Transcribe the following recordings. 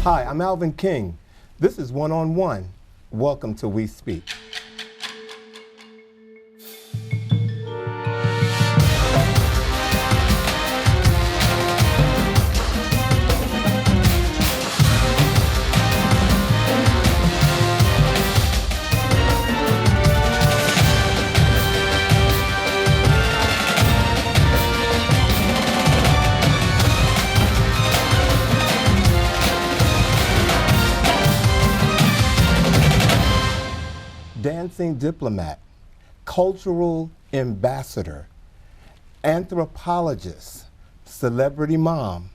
Hi, I'm Alvin King. This is One on One. Welcome to We Speak. Dancing diplomat, cultural ambassador, anthropologist, celebrity mom,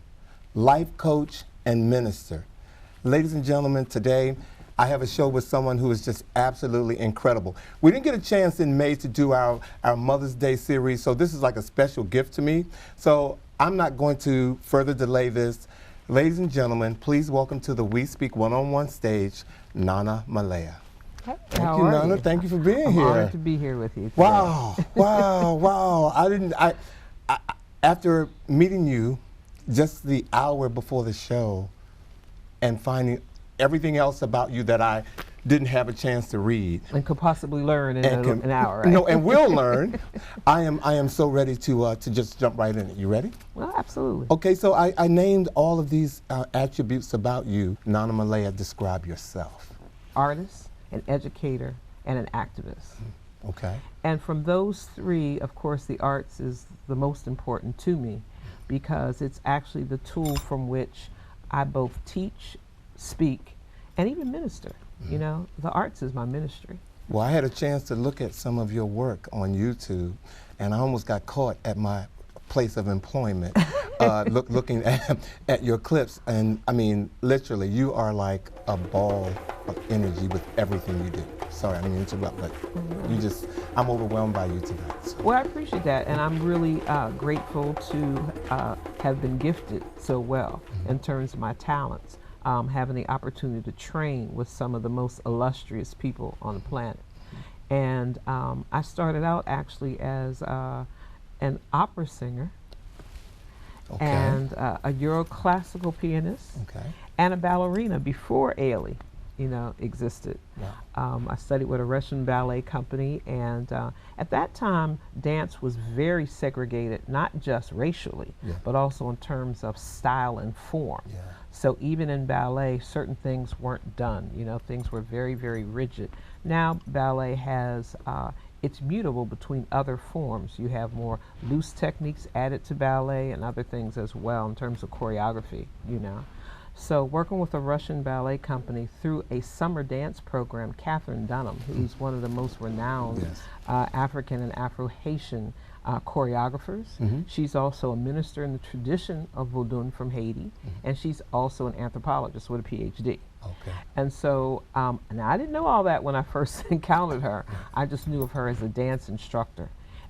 life coach, and minister. Ladies and gentlemen, today I have a show with someone who is just absolutely incredible. We didn't get a chance in May to do our Mother's Day series, so this is like a special gift to me. So I'm not going to further delay this. Ladies and gentlemen, please welcome to the We Speak One-on-One stage, Nana Malaya. Thank you, Nana. Thank you for being here. I'm honored to be here with you today. Wow, wow. After meeting you just the hour before the show and finding everything else about you that I didn't have a chance to read. And could possibly learn in an hour, right? No, and will learn. I am so ready to just jump right in it. You ready? Well, absolutely. Okay, so I named all of these attributes about you. Nana Malaya, describe yourself. Artist, an educator, and an activist. Okay. And from those three, of course, the arts is the most important to me because it's actually the tool from which I both teach, speak, and even minister. You know, the arts is my ministry. Well, I had a chance to look at some of your work on YouTube, and I almost got caught at my place of employment looking at your clips. And I mean, literally, you are like a ball of energy with everything you do. Sorry, I didn't mean to interrupt, but you just, I'm overwhelmed by you tonight. So. Well, I appreciate that, and I'm really grateful to have been gifted so well in terms of my talents, having the opportunity to train with some of the most illustrious people on the planet. And I started out actually as an opera singer, and a Euro-classical pianist, and a ballerina before Ailey, existed. Wow. I studied with a Russian ballet company, and at that time, dance was very segregated, not just racially, but also in terms of style and form. Yeah. So even in ballet, certain things weren't done. Things were very, very rigid. Now ballet has it's mutable between other forms. You have more loose techniques added to ballet and other things as well in terms of choreography, So working with a Russian ballet company through a summer dance program, Catherine Dunham, who's one of the most renowned African and Afro-Haitian choreographers. She's also a minister in the tradition of Vodun from Haiti, and she's also an anthropologist with a PhD. Okay. And so, now I didn't know all that when I first encountered her. I just knew of her as a dance instructor.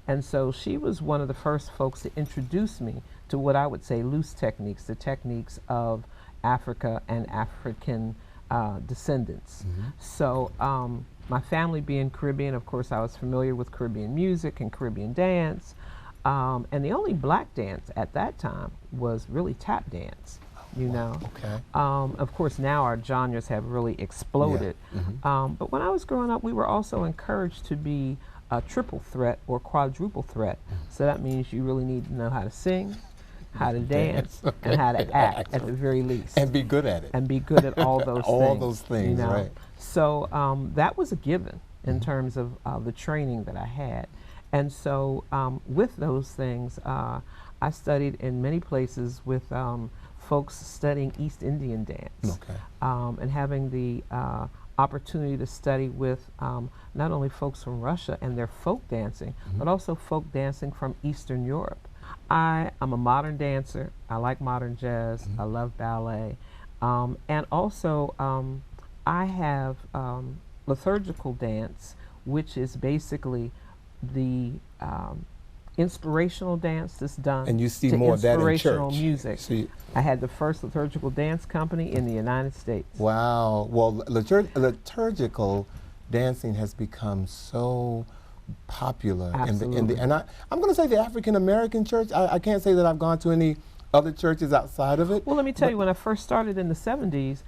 And so she was one of the first folks to introduce me to what I would say loose techniques, the techniques of Africa and African descendants. So my family being Caribbean, of course, I was familiar with Caribbean music and Caribbean dance. And the only black dance at that time was really tap dance. Okay. Of course, now our genres have really exploded. But when I was growing up, we were also encouraged to be a triple threat or quadruple threat. So that means you really need to know how to sing, how to dance, and how to act at the very least. And be good at it. And be good at all those things. All those things, right. So that was a given in terms of the training that I had. And so with those things, I studied in many places with folks studying East Indian dance, and having the opportunity to study with not only folks from Russia and their folk dancing, but also folk dancing from Eastern Europe. I am a modern dancer. I like modern jazz. I love ballet. And also I have liturgical dance, which is basically the inspirational dance that's done. And you see more of that in church. Inspirational music. I had the first liturgical dance company in the United States. Wow. Well, liturgical dancing has become so popular. Absolutely. And I'm going to say the African American church. I can't say that I've gone to any other churches outside of it? Well, let me tell you, when I first started in the 70s,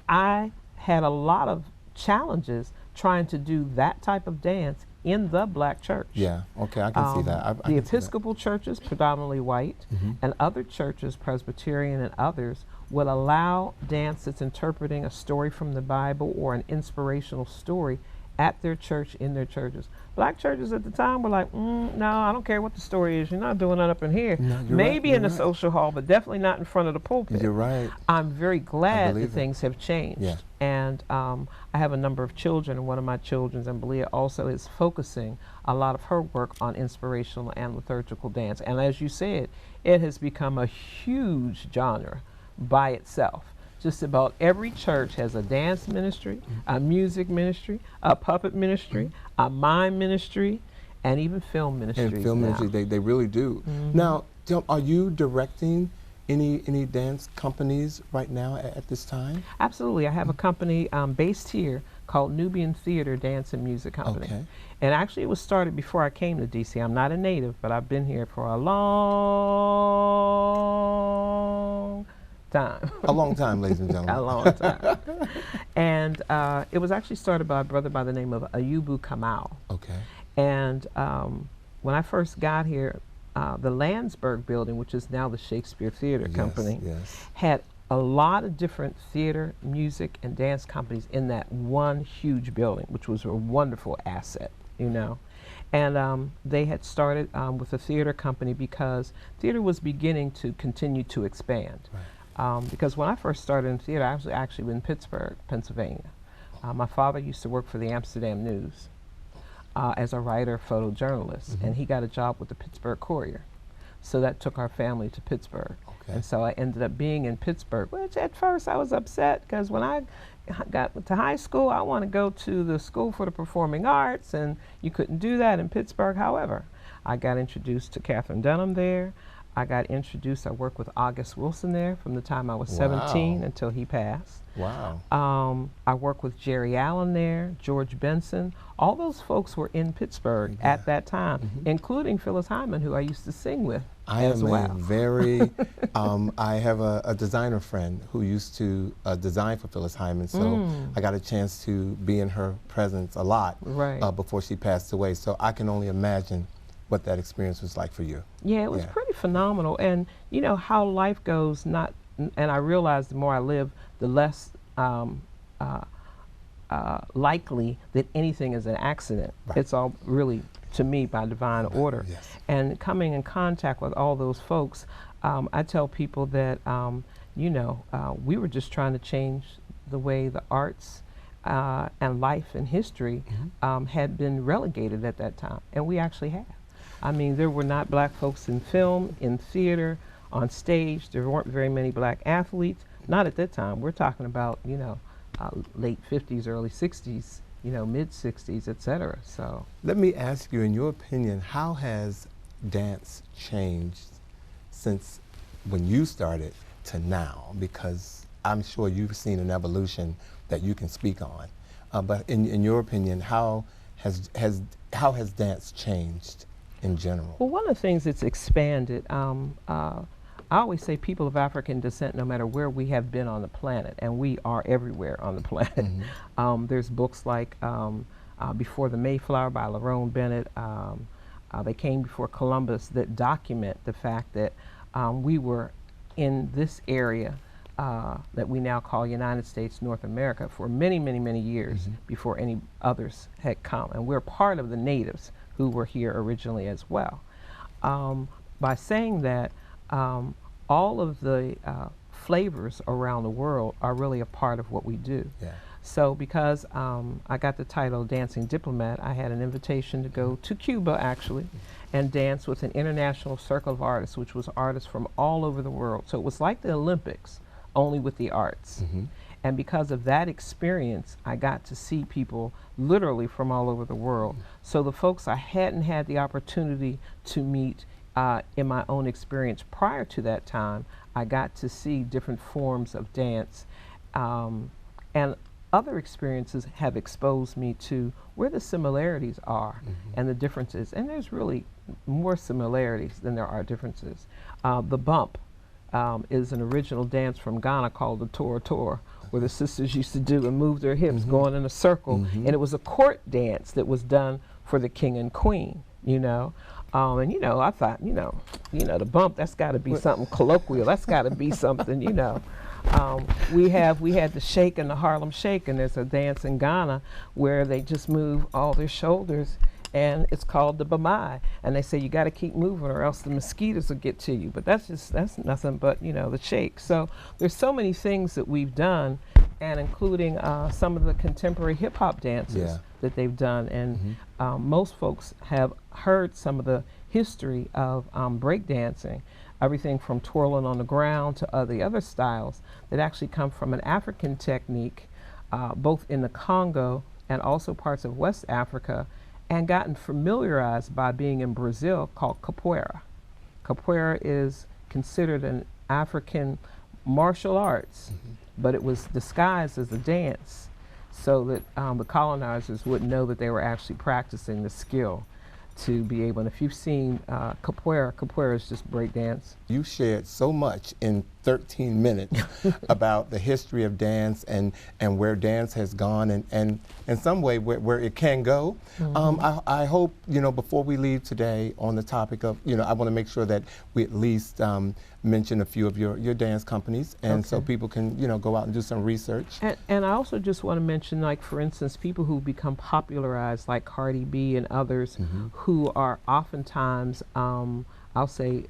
I had a lot of challenges trying to do that type of dance in the black church. Yeah, okay, I can see that. I The can see that. Episcopal churches, predominantly white, and other churches, Presbyterian and others, would allow dance that's interpreting a story from the Bible or an inspirational story at their church, in their churches. Black churches at the time were like, no, I don't care what the story is. You're not doing that up in here. No, you're Maybe right, in the you're right. social hall, but definitely not in front of the pulpit. You're right. I'm very glad that believe it. things have changed. Yeah. And I have a number of children, and one of my children, Zambalia, also is focusing a lot of her work on inspirational and liturgical dance. And as you said, it has become a huge genre by itself. Just about every church has a dance ministry, a music ministry, a puppet ministry, a mime ministry, and even film ministries. And film now. ministry, they really do. Now, are you directing any dance companies right now at this time? Absolutely. I have a company based here called Nubian Theater Dance and Music Company. Okay. And actually it was started before I came to DC. I'm not a native, but I've been here for a long time. A long time, ladies and gentlemen. A long time. And it was actually started by a brother by the name of Ayubu Kamal. Okay. And when I first got here, the Landsberg building, which is now the Shakespeare Theater Company, Yes. had a lot of different theater, music, and dance companies in that one huge building, which was a wonderful asset, you know. And they had started with a theater company because theater was beginning to continue to expand. Right. Because when I first started in theater, I was actually in Pittsburgh, Pennsylvania. My father used to work for the Amsterdam News as a writer, photojournalist, and he got a job with the Pittsburgh Courier. So that took our family to Pittsburgh. Okay. And so I ended up being in Pittsburgh, which at first I was upset because when I got to high school, I want to go to the School for the Performing Arts, and you couldn't do that in Pittsburgh. However, I got introduced to Catherine Dunham there. I worked with August Wilson there from the time I was 17 Wow. until he passed. Wow. I worked with Jerry Allen there, George Benson. All those folks were in Pittsburgh at that time, including Phyllis Hyman, who I used to sing with as well. I have a designer friend who used to design for Phyllis Hyman, so I got a chance to be in her presence a lot before she passed away. So I can only imagine what that experience was like for you. Yeah, it was pretty phenomenal. And you know how life goes, and I realized the more I live, the less likely that anything is an accident. Right. It's all really, to me, by divine order. Yes. And coming in contact with all those folks, I tell people that, we were just trying to change the way the arts and life and history had been relegated at that time, and we actually have. I mean, there were not black folks in film, in theater, on stage. There weren't very many black athletes. Not at that time. We're talking about, late 50s, early 60s, mid 60s, etc. So Let me ask you, in your opinion, how has dance changed since when you started to now? Because I'm sure you've seen an evolution that you can speak on. But in your opinion, how has dance changed in general? well, one of the things that's expanded, I always say people of African descent, no matter where we have been on the planet, and we are everywhere on the planet. There's books like Before the Mayflower by Lerone Bennett. They came before Columbus, that document the fact that we were in this area that we now call United States, North America, for many, many, many years before any others had come. And we're part of the natives who were here originally as well. By saying that, all of the flavors around the world are really a part of what we do. Yeah. So because I got the title Dancing Diplomat, I had an invitation to go to Cuba, actually, and dance with an international circle of artists, which was artists from all over the world. So it was like the Olympics, only with the arts. And because of that experience, I got to see people literally from all over the world. So the folks I hadn't had the opportunity to meet in my own experience prior to that time, I got to see different forms of dance. And other experiences have exposed me to where the similarities are and the differences. And there's really more similarities than there are differences. The bump is an original dance from Ghana called the Tora Tora, where the sisters used to do and move their hips going in a circle. And it was a court dance that was done for the king and queen, you know. And you know, I thought, you know, the bump, that's got to be something colloquial. That's got to be something, you know. We had the shake and the Harlem Shake, and there's a dance in Ghana where they just move all their shoulders, and it's called the bamai. And they say you got to keep moving or else the mosquitoes will get to you. But that's nothing but, you know, the shake. So there's so many things that we've done, and including some of the contemporary hip hop dances that they've done. And most folks have heard some of the history of breakdancing, everything from twirling on the ground to the other styles that actually come from an African technique, both in the Congo and also parts of West Africa, and gotten familiarized by being in Brazil, called capoeira. Capoeira is considered an African martial arts, but it was disguised as a dance so that the colonizers wouldn't know that they were actually practicing the skill to be able. And if you've seen capoeira is just break dance. You shared so much in 13 minutes about the history of dance and where dance has gone and in some way where it can go. I hope, you know, before we leave today on the topic of, you know, I want to make sure that we at least mention a few of your dance companies, and so people can, you know, go out and do some research. And I also just want to mention, like, for instance, people who become popularized, like Cardi B and others, who are oftentimes, I'll say,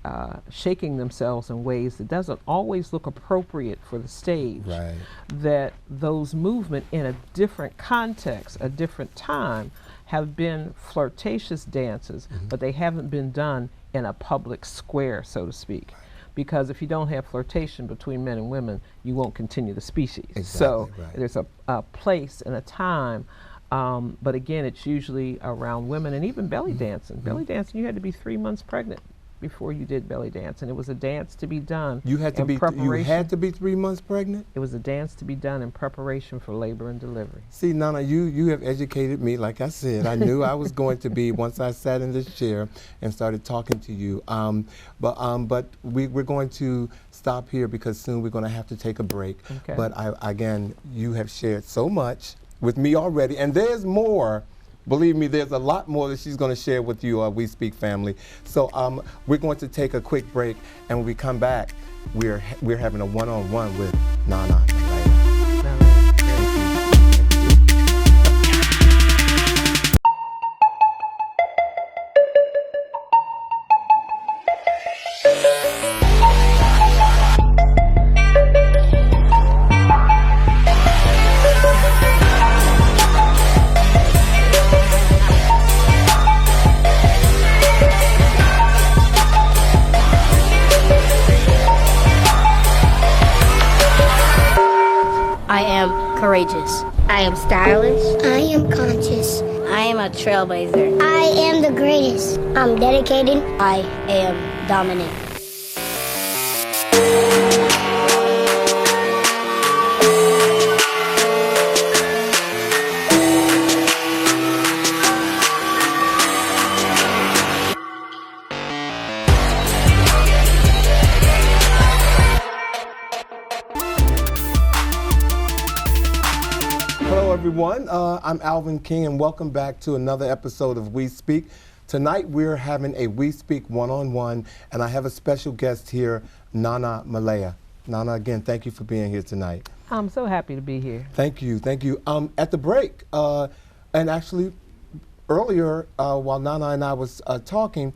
shaking themselves in ways that doesn't always look appropriate for the stage. Right. That those movements in a different context, a different time, have been flirtatious dances, but they haven't been done in a public square, so to speak. Because if you don't have flirtation between men and women, you won't continue the species. Exactly, so right. there's a place and a time, but again, it's usually around women, and even belly dancing. Belly dancing, you had to be 3 months pregnant before you did belly dance, and it was a dance to be done. You had to be 3 months pregnant? It was a dance to be done in preparation for labor and delivery. See, Nana, you have educated me. Like I said, I knew I was going to be once I sat in this chair and started talking to you. But we're going to stop here because soon we're going to have to take a break. Okay. But again, you have shared so much with me already, and there's more. Believe me, there's a lot more that she's going to share with you, We Speak family. So we're going to take a quick break, and when we come back, we're having a one-on-one with Nana Malaya. I am courageous. I am stylish. I am conscious. I am a trailblazer. I am the greatest. I'm dedicated. I am dominant. Hello, everyone. I'm Alvin King, and welcome back to another episode of We Speak. Tonight, we're having a We Speak one-on-one, and I have a special guest here, Nana Malaya. Nana, again, thank you for being here tonight. I'm so happy to be here. Thank you, thank you. At the break, and actually earlier, while Nana and I was talking,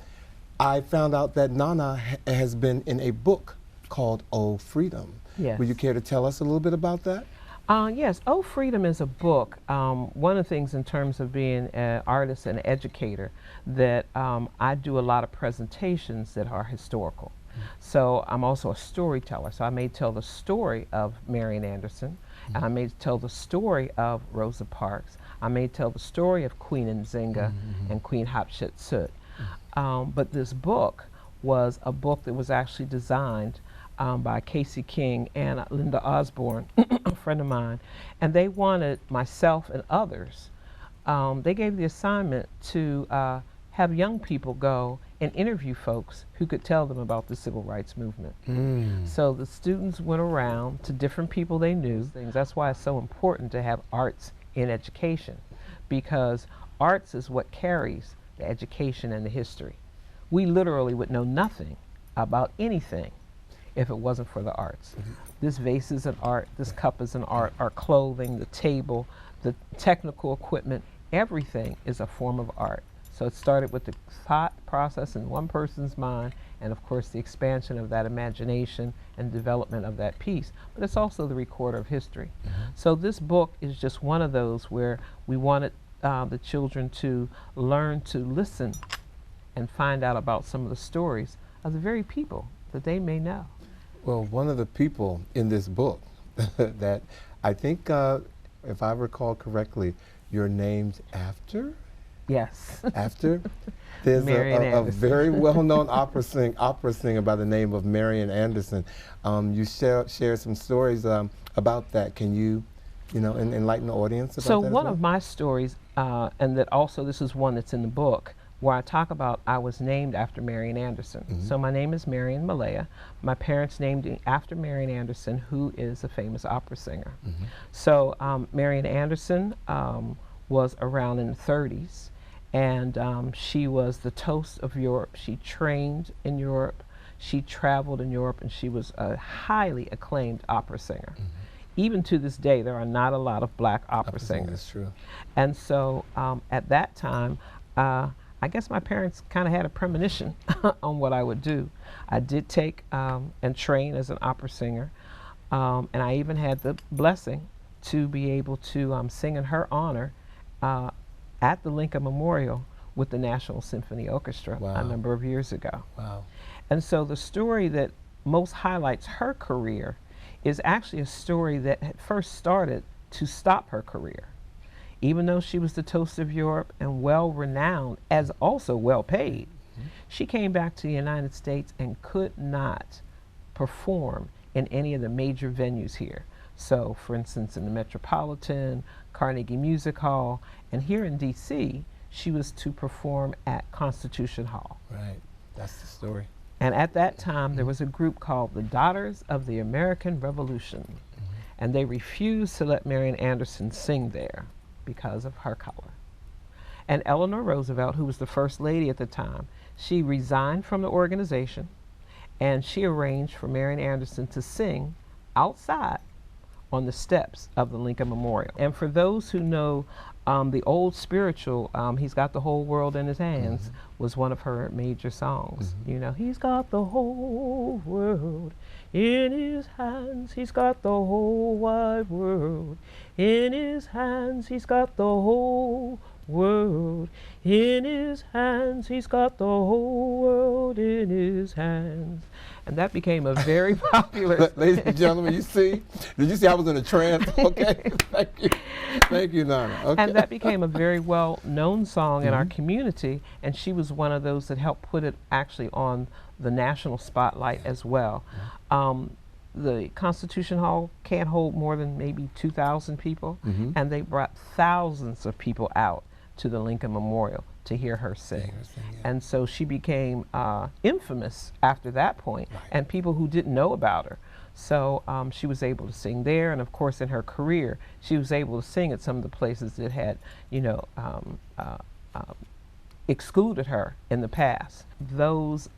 I found out that Nana has been in a book called Oh Freedom. Yes. Would you care to tell us a little bit about that? Yes, Oh Freedom is a book. One of the things in terms of being an artist and educator, that I do a lot of presentations that are historical. So I'm also a storyteller. So I may tell the story of Marian Anderson, and I may tell the story of Rosa Parks. I may tell the story of Queen Nzinga and Queen Hatshepsut. But this book was a book that was actually designed by Casey King and Linda Osborne, a friend of mine, and they wanted myself and others. They gave the assignment to have young people go and interview folks who could tell them about the civil rights movement. So the students went around to different people they knew. That's why it's so important to have arts in education, because arts is what carries the education and the history. We literally would know nothing about anything if it wasn't for the arts. This vase is an art, this cup is an art, our clothing, the table, the technical equipment, everything is a form of art. So it started with the thought process in one person's mind, and of course the expansion of that imagination and development of that piece. But it's also the recorder of history. So this book is just one of those where we wanted the children to learn to listen and find out about some of the stories of the very people that they may know. Well, one of the people in this book that I think, if I recall correctly, you're named after? Yes. After? There's a very well-known opera singer by the name of Marian Anderson. You share some stories about that. Can you enlighten the audience about that? So as one well? of my stories, and that also this is one that's in the book, where I talk about I was named after Marian Anderson. So my name is Marian Malaya. My parents named me after Marian Anderson, who is a famous opera singer. So Marian Anderson was around in the 30s, and she was the toast of Europe. She trained in Europe, she traveled in Europe, and she was a highly acclaimed opera singer. Even to this day, there are not a lot of black opera singers. That's true. And so at that time, I guess my parents kind of had a premonition on what I would do. I did take and train as an opera singer, and I even had the blessing to be able to sing in her honor at the Lincoln Memorial with the National Symphony Orchestra a number of years ago. Wow. And so the story that most highlights her career is actually a story that had first started to stop her career. Even though she was the toast of Europe and well-renowned, as also well-paid, she came back to the United States and could not perform in any of the major venues here. So, for instance, in the Metropolitan, Carnegie Music Hall, and here in D.C., she was to perform at Constitution Hall. Right, that's the story. And at that time, there was a group called the Daughters of the American Revolution, and they refused to let Marian Anderson sing there because of her color. And Eleanor Roosevelt, who was the first lady at the time, she resigned from the organization, and she arranged for Marian Anderson to sing outside on the steps of the Lincoln Memorial. And for those who know the old spiritual, He's Got the Whole World in His Hands, was one of her major songs. You know, he's got the whole world in his hands, he's got the whole wide world in his hands, he's got the whole world in his hands, he's got the whole world in his hands. And that became a very popular... Ladies and gentlemen, you see? Did you see I was in a trance? Okay, thank you. Thank you, Nana. Okay. And that became a very well-known song in our community, and she was one of those that helped put it actually on the national spotlight as well. The Constitution Hall can't hold more than maybe 2,000 people, and they brought thousands of people out to the Lincoln Memorial to hear her sing. And so she became infamous after that point, and people who didn't know about her. So she was able to sing there, and of course in her career, she was able to sing at some of the places that had, you know, excluded her in the past. Those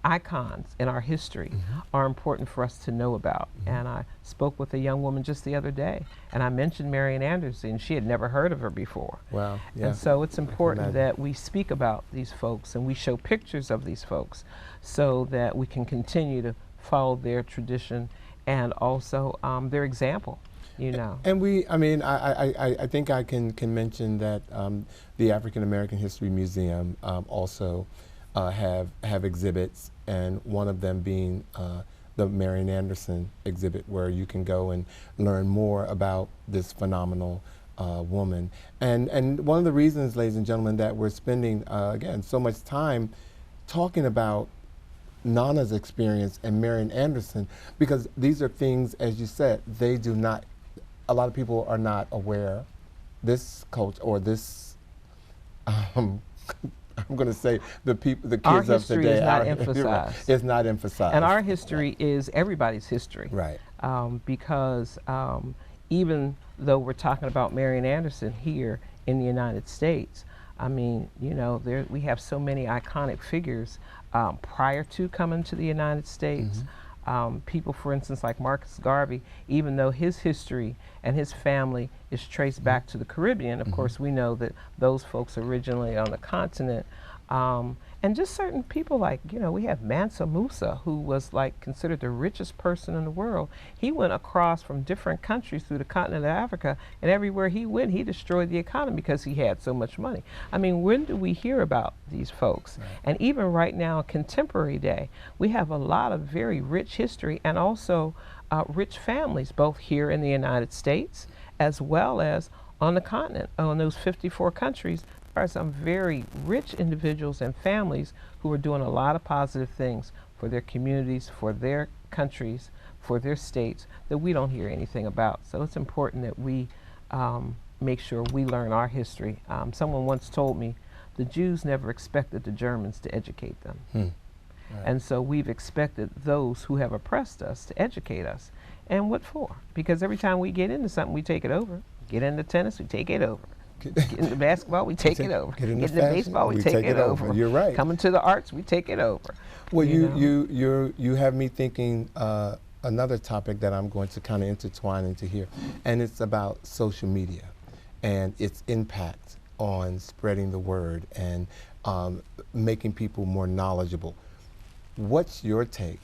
icons in our history are important for us to know about. And I spoke with a young woman just the other day, and I mentioned Marian Anderson. She had never heard of her before. Wow. Yeah. And so it's important that we speak about these folks and we show pictures of these folks so that we can continue to follow their tradition and also their example. You know. And I think I can mention that the African American History Museum also have exhibits, and one of them being the Marian Anderson exhibit, where you can go and learn more about this phenomenal woman. And one of the reasons, ladies and gentlemen, that we're spending, again, so much time talking about Nana's experience and Marian Anderson, because these are things, as you said, they do not, a lot of people are not aware this culture or this I'm going to say the people, the Our kids of history today. is not you're right. emphasized. It's not emphasized. And our history is everybody's history. Right. Because even though we're talking about Marian Anderson here in the United States, I mean, you know, we have so many iconic figures prior to coming to the United States. People, for instance, like Marcus Garvey, even though his history and his family is traced back to the Caribbean, of course, we know that those folks originally on the continent. And just certain people like, you know, we have Mansa Musa, who was like considered the richest person in the world. He went across from different countries through the continent of Africa, and everywhere he went, he destroyed the economy because he had so much money. I mean, when do we hear about these folks? Right. And even right now, contemporary day, we have a lot of very rich history and also rich families, both here in the United States as well as on the continent. On those 54 countries, there are some very rich individuals and families who are doing a lot of positive things for their communities, for their countries, for their states that we don't hear anything about. So it's important that we make sure we learn our history. Someone once told me the Jews never expected the Germans to educate them. Right. And so we've expected those who have oppressed us to educate us. And what for? Because every time we get into something, we take it over. Get into tennis, we take it over. Get into basketball, we take it over. Get into baseball, we take it over. You're right. Coming to the arts, we take it over. Well, you know? you have me thinking another topic that I'm going to kind of intertwine into here, and it's about social media and its impact on spreading the word and making people more knowledgeable. What's your take,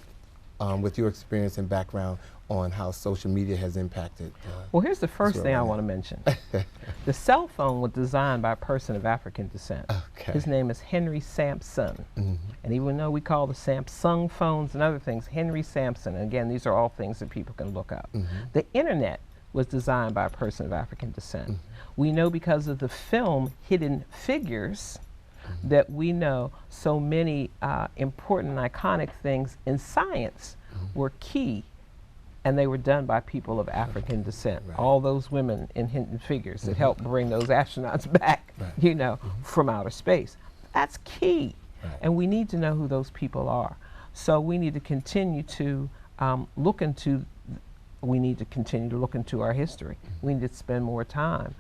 with your experience and background, on how social media has impacted? Well, here's the first thing I want to mention. The cell phone was designed by a person of African descent. Okay. His name is Henry Sampson. And even though we call the Samsung phones and other things, Henry Sampson, and again, these are all things that people can look up. The internet was designed by a person of African descent. We know because of the film Hidden Figures that we know so many important and iconic things in science were key, and they were done by people of African descent. Right. All those women in Hidden Figures that helped bring those astronauts back, you know, from outer space. That's key. Right. And we need to know who those people are. So we need to continue to look into our history. We need to spend more time.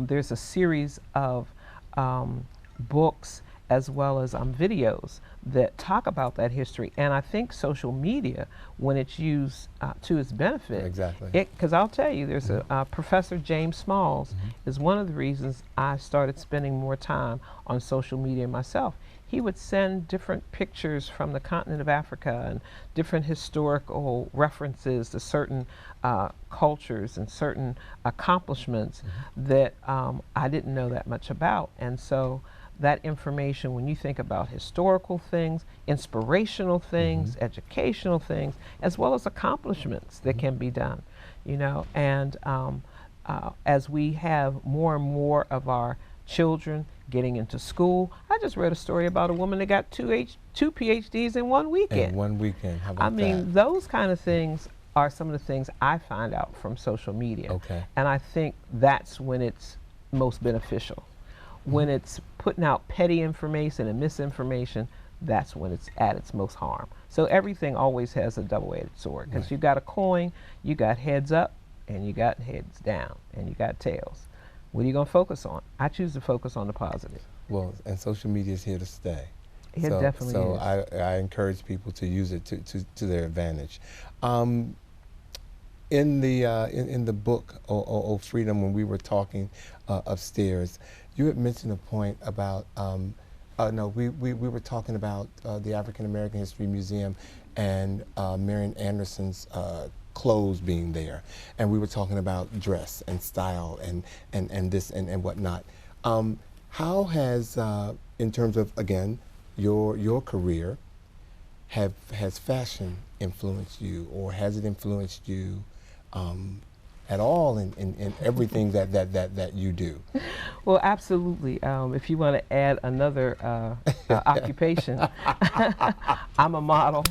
There's a series of books as well as videos that talk about that history. And I think social media, when it's used to its benefit, Exactly. Because I'll tell you, there's a Professor James Smalls is one of the reasons I started spending more time on social media myself. He would send different pictures from the continent of Africa and different historical references to certain cultures and certain accomplishments that I didn't know that much about. And so that information, when you think about historical things, inspirational things, educational things, as well as accomplishments that can be done, you know, and as we have more and more of our children getting into school. I just read a story about a woman that got two PhDs in one weekend. In one weekend, how about I mean, those kind of things are some of the things I find out from social media. Okay. And I think that's when it's most beneficial. When it's putting out petty information and misinformation, that's when it's at its most harm. So everything always has a double-edged sword, because you got a coin, you got heads up, and you got heads down, and you got tails. What are you going to focus on? I choose to focus on the positive. Well, and social media is here to stay. It definitely is. So I encourage people to use it to their advantage. In the book, Oh Freedom, when we were talking upstairs, you had mentioned a point about, we were talking about the African American History Museum and Marian Anderson's clothes being there, and we were talking about dress and style and this and whatnot. How has, in terms of, again, your career, has fashion influenced you, or has it influenced you at all in everything that you do? Well, absolutely. If you want to add another occupation, I'm a model,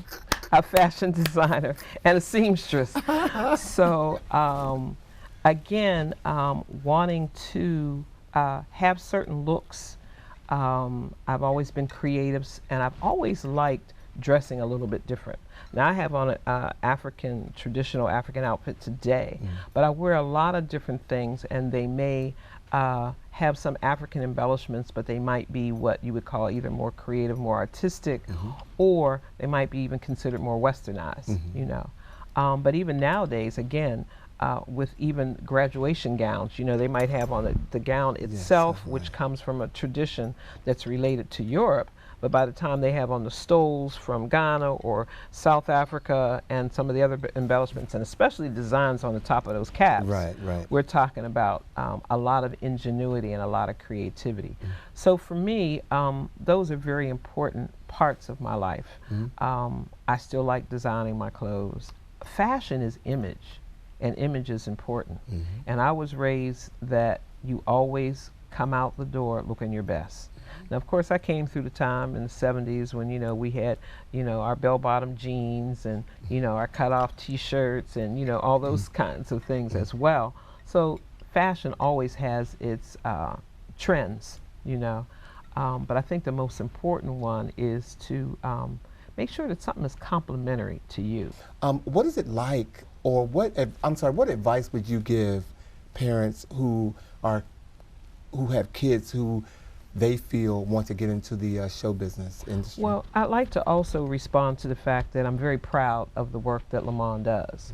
a fashion designer, and a seamstress. So again, wanting to have certain looks I've always been creative, and I've always liked dressing a little bit different. Now I have on an traditional African outfit today, but I wear a lot of different things, and they may have some African embellishments, but they might be what you would call either more creative, more artistic, or they might be even considered more westernized, you know. But even nowadays, again, with even graduation gowns, you know, they might have on the gown itself, which comes from a tradition that's related to Europe, but by the time they have on the stoles from Ghana or South Africa and some of the other embellishments, and especially designs on the top of those caps, we're talking about a lot of ingenuity and a lot of creativity. So for me, those are very important parts of my life. I still like designing my clothes. Fashion is image, and image is important. And I was raised that you always come out the door looking your best. Now, of course, I came through the time in the 70s when, you know, we had, you know, our bell-bottom jeans and, you know, our cut-off T-shirts and, you know, all those kinds of things as well. So fashion always has its trends, you know. But I think the most important one is to make sure that something is complementary to you. What is it like, or what advice would you give parents who have kids who they feel want to get into the show business industry? Well, I'd like to also respond to the fact that I'm very proud of the work that Lamont does,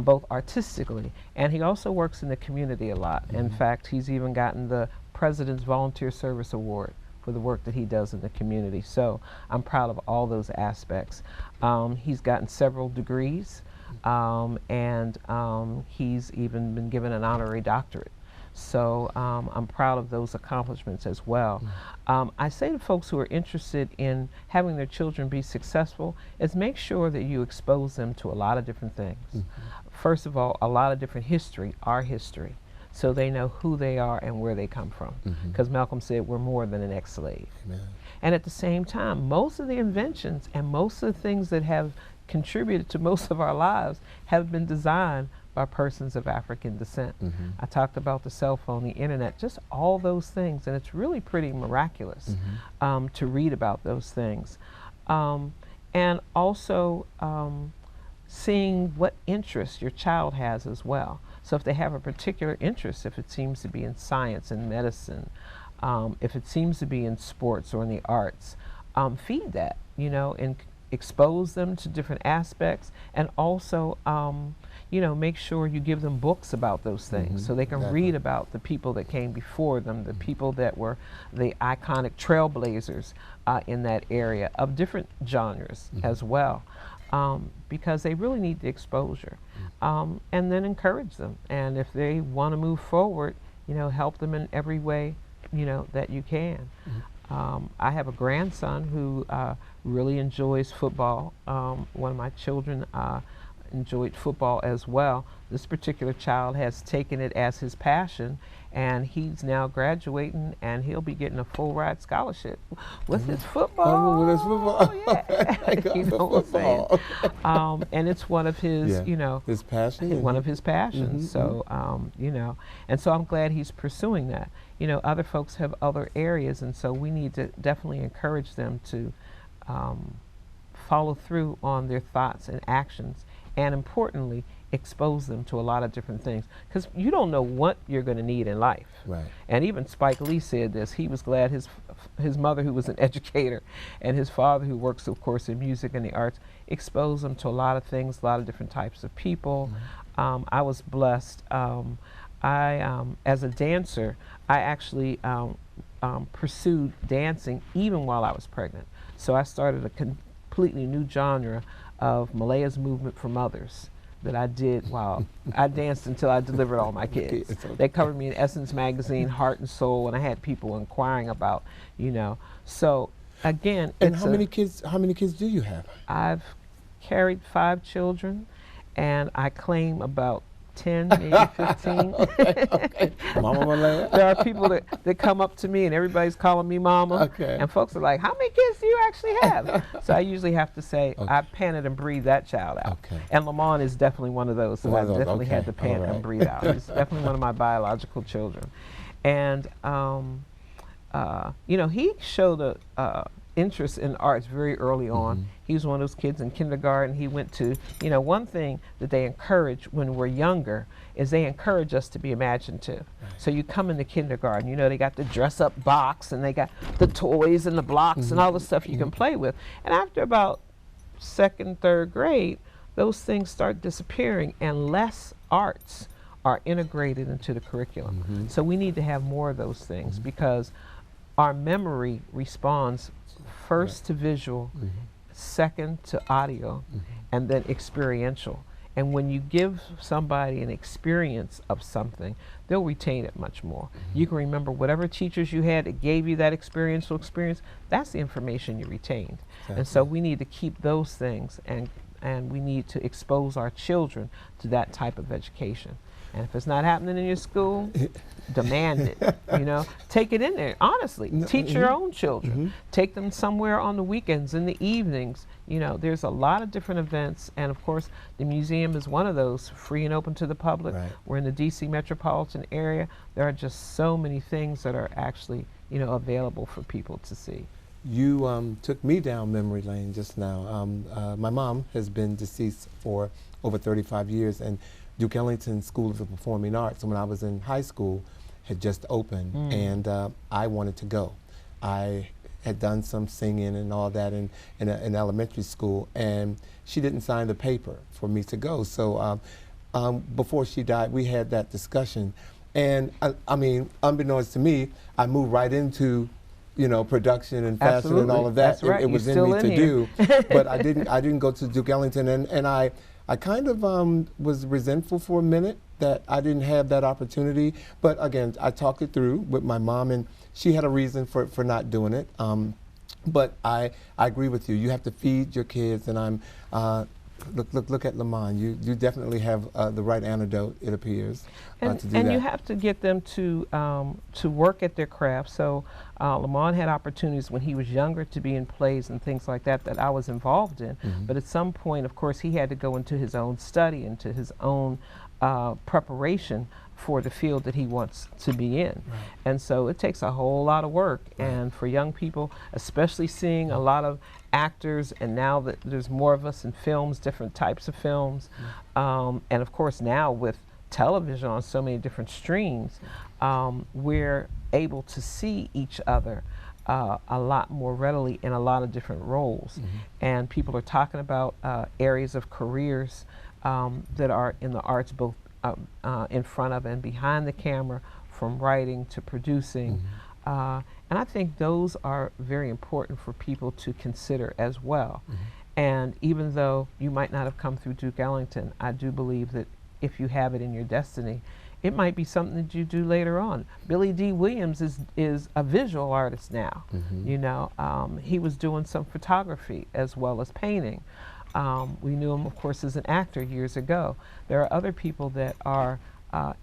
both artistically, and he also works in the community a lot. In fact, he's even gotten the President's Volunteer Service Award for the work that he does in the community. So I'm proud of all those aspects. He's gotten several degrees, and he's even been given an honorary doctorate. So I'm proud of those accomplishments as well. I say to folks who are interested in having their children be successful is make sure that you expose them to a lot of different things. First of all, a lot of different history, our history, so they know who they are and where they come from. Because Malcolm said we're more than an ex-slave. And at the same time, most of the inventions and most of the things that have contributed to most of our lives have been designed by persons of African descent. I talked about the cell phone, the internet, just all those things, and it's really pretty miraculous to read about those things. And also seeing what interest your child has as well. So if they have a particular interest, if it seems to be in science and medicine, if it seems to be in sports or in the arts, feed that, you know, and expose them to different aspects, and also you know, make sure you give them books about those things so they can read about the people that came before them, the people that were the iconic trailblazers in that area of different genres as well, because they really need the exposure. And then encourage them, and if they want to move forward, you know, help them in every way, you know, that you can. I have a grandson who really enjoys football. One of my children enjoyed football as well. This particular child has taken it as his passion, and he's now graduating, and he'll be getting a full ride scholarship with his football. With his football. Yeah. You know what I'm saying? And it's one of his, you know, his passion. One of his passions. So, you know, and so I'm glad he's pursuing that. You know, other folks have other areas, and so we need to definitely encourage them to follow through on their thoughts and actions, and importantly, expose them to a lot of different things, because you don't know what you're going to need in life. And even Spike Lee said this. He was glad his mother, who was an educator, and his father, who works, of course, in music and the arts, exposed him to a lot of things, a lot of different types of people. I was blessed. As a dancer, I actually pursued dancing even while I was pregnant. So I started a completely new genre of Malaya's movement for mothers that I did while I danced until I delivered all my kids. They covered me in Essence magazine, Heart and Soul, and I had people inquiring about, you know. So again, and how many kids do you have? I've carried 5 children, and I claim about 10, maybe 15. Okay. Mama Malaya. There are people that come up to me, and everybody's calling me mama. And folks are like, how many kids do you actually have? So I usually have to say, I panted and breathed that child out. And Lamont is definitely one of those that I definitely had to pant and breathe out. He's definitely one of my biological children. And you know, he showed a interest in arts very early on. He was one of those kids in kindergarten. He went to, you know, one thing that they encourage when we're younger is they encourage us to be imaginative. So you come into kindergarten, you know, they got the dress up box and they got the toys and the blocks and all the stuff you can play with. And after about second, third grade, those things start disappearing and less arts are integrated into the curriculum. So we need to have more of those things because our memory responds first to visual, second to audio, and then experiential. And when you give somebody an experience of something, they'll retain it much more. You can remember whatever teachers you had that gave you that experiential experience, that's the information you retained. And so we need to keep those things, and we need to expose our children to that type of education. And if it's not happening in your school, demand it, you know. Take it in there, honestly. Teach your own children. Take them somewhere on the weekends, in the evenings. You know, there's a lot of different events, and of course, the museum is one of those, free and open to the public. We're in the DC metropolitan area. There are just so many things that are actually, you know, available for people to see. You took me down memory lane just now. My mom has been deceased for over 35 years, and Duke Ellington School of the Performing Arts, when I was in high school, had just opened, and I wanted to go. I had done some singing and all that in elementary school, and she didn't sign the paper for me to go. So before she died, we had that discussion, and I mean, unbeknownst to me, I moved right into, you know, production and fashion and all of that. That's right. It was in me to do, but I didn't go to Duke Ellington, and I kind of was resentful for a minute that I didn't have that opportunity. But again, I talked it through with my mom, and she had a reason for not doing it. But I agree with you. You have to feed your kids, and I'm look at Lamont. You definitely have the right antidote, it appears, to do that. And you have to get them to work at their craft. So Lamont had opportunities when he was younger to be in plays and things like that I was involved in. But at some point, of course, he had to go into his own study, into his own preparation for the field that he wants to be in. And so it takes a whole lot of work. And for young people, especially seeing a lot of actors, and now that there's more of us in films, different types of films, and of course now with television on so many different streams, we're able to see each other a lot more readily in a lot of different roles. And people are talking about areas of careers that are in the arts, both in front of and behind the camera, from writing to producing. And I think those are very important for people to consider as well. And even though you might not have come through Duke Ellington, I do believe that if you have it in your destiny, it might be something that you do later on. Billy D. Williams is a visual artist now. You know, he was doing some photography as well as painting. We knew him, of course, as an actor years ago. There are other people that are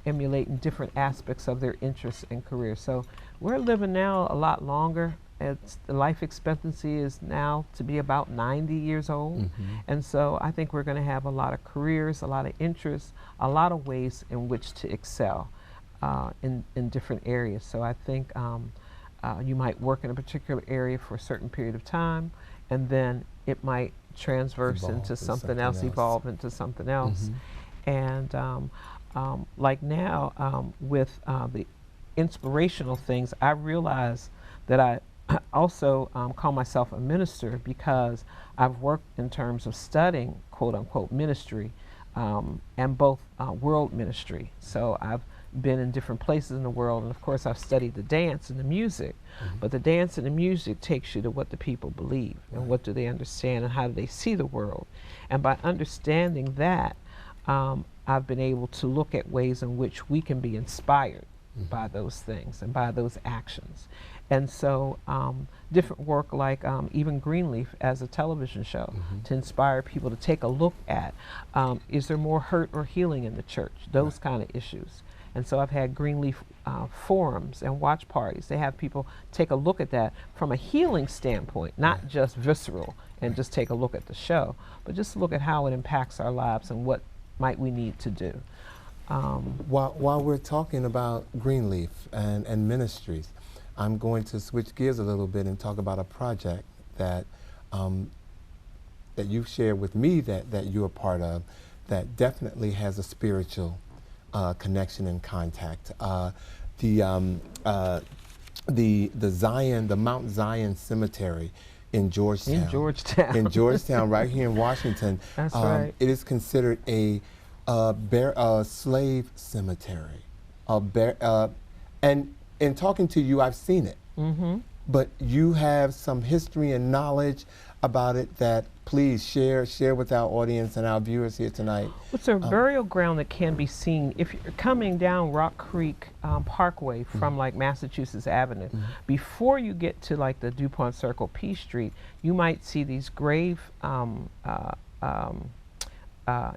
emulating different aspects of their interests and careers. So we're living now a lot longer. The life expectancy is now to be about 90 years old. And so I think we're going to have a lot of careers, a lot of interests, a lot of ways in which to excel in different areas. So I think you might work in a particular area for a certain period of time, and then it might transverse into something else, evolve into something else. And like now with the inspirational things, I realize that I also call myself a minister because I've worked in terms of studying quote unquote ministry and both world ministry. So I've been in different places in the world, and of course I've studied the dance and the music, but the dance and the music takes you to what the people believe and what do they understand and how do they see the world. And by understanding that, I've been able to look at ways in which we can be inspired by those things and by those actions. And so different work like even Greenleaf as a television show to inspire people to take a look at, is there more hurt or healing in the church? Those kind of issues. And so I've had Greenleaf forums and watch parties. They have people take a look at that from a healing standpoint, not just visceral and just take a look at the show, but just look at how it impacts our lives and what might we need to do. While we're talking about Greenleaf and ministries, I'm going to switch gears a little bit and talk about a project that that you've shared with me that you're a part of that definitely has a spiritual connection and contact. The Zion, the Mount Zion Cemetery in Georgetown. In Georgetown. In Georgetown, right here in Washington. That's right. It is considered a slave cemetery. And in talking to you, I've seen it. Mm-hmm. But you have some history and knowledge about it that please share with our audience and our viewers here tonight. It's a burial ground that can be seen if you're coming down Rock Creek Parkway from like Massachusetts Avenue. Before you get to like the DuPont Circle, P Street, you might see these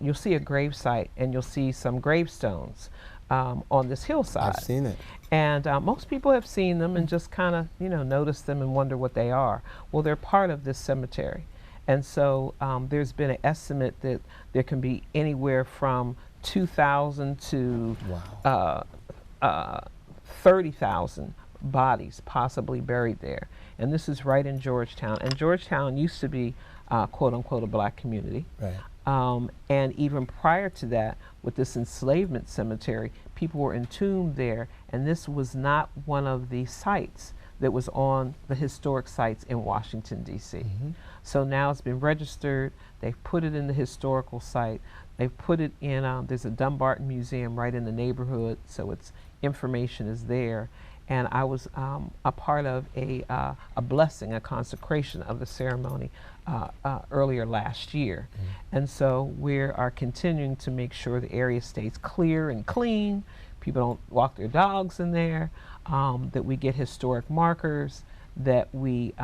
you'll see a grave site and you'll see some gravestones on this hillside. I've seen it. And most people have seen them and just kind of, notice them and wonder what they are. Well, they're part of this cemetery. And so there's been an estimate that there can be anywhere from 2,000 to 30,000 bodies possibly buried there. And this is right in Georgetown. And Georgetown used to be, quote unquote, a black community. Right. And even prior to that, with this enslavement cemetery, people were entombed there, and this was not one of the sites that was on the historic sites in Washington, D.C. So now it's been registered, they've put it in the historical site, they've put it in, there's a Dumbarton Museum right in the neighborhood, so its information is there. And I was a part of a blessing, a consecration of the ceremony earlier last year. And so we are continuing to make sure the area stays clear and clean, people don't walk their dogs in there, that we get historic markers, that we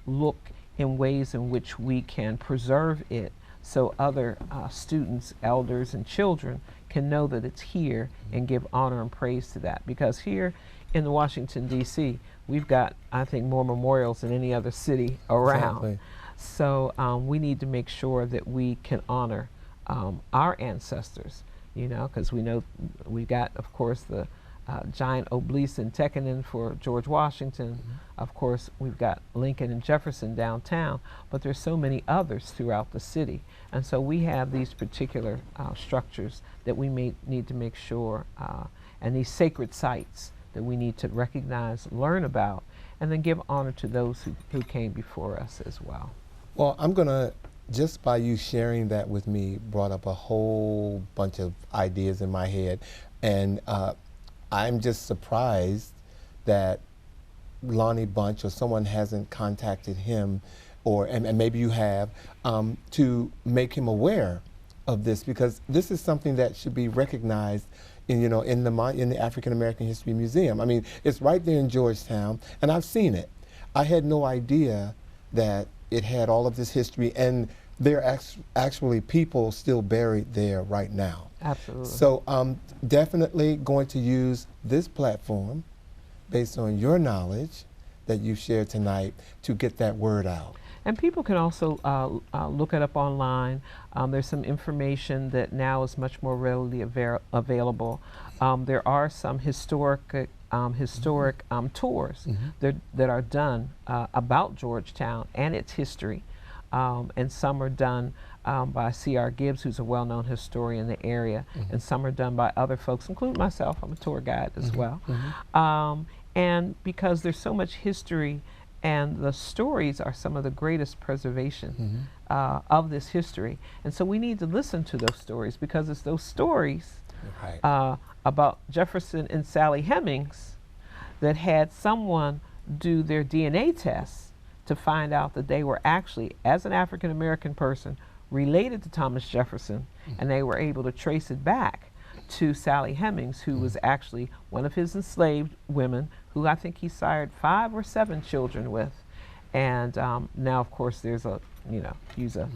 look in ways in which we can preserve it so other students, elders, and children can know that it's here and give honor and praise to that. Because here in Washington, D.C., we've got, I think, more memorials than any other city around. Exactly. So we need to make sure that we can honor our ancestors, because we know we got, of course, the giant obelisk in Tekenen for George Washington. Of course, we've got Lincoln and Jefferson downtown, but there's so many others throughout the city. And so we have these particular structures that we need to make sure, and these sacred sites that we need to recognize, learn about, and then give honor to those who came before us as well. Well, I'm going to, just by you sharing that with me, brought up a whole bunch of ideas in my head. And I'm just surprised that Lonnie Bunch or someone hasn't contacted him, and maybe you have, to make him aware of this, because this is something that should be recognized in the African American History Museum. I mean, it's right there in Georgetown, and I've seen it. I had no idea that it had all of this history, and there are actually people still buried there right now. Absolutely. So definitely going to use this platform based on your knowledge that you shared tonight to get that word out. And people can also look it up online. There's some information that now is much more readily available. There are some historic tours that are done about Georgetown and its history. And some are done by C.R. Gibbs, who's a well-known historian in the area, and some are done by other folks, including myself. I'm a tour guide as well. And because there's so much history, and the stories are some of the greatest preservation of this history. And so we need to listen to those stories, because it's those stories about Jefferson and Sally Hemings that had someone do their DNA tests to find out that they were actually, as an African American person, related to Thomas Jefferson, and they were able to trace it back to Sally Hemings, who was actually one of his enslaved women, who I think he sired 5 or 7 children with. And now, of course, there's use a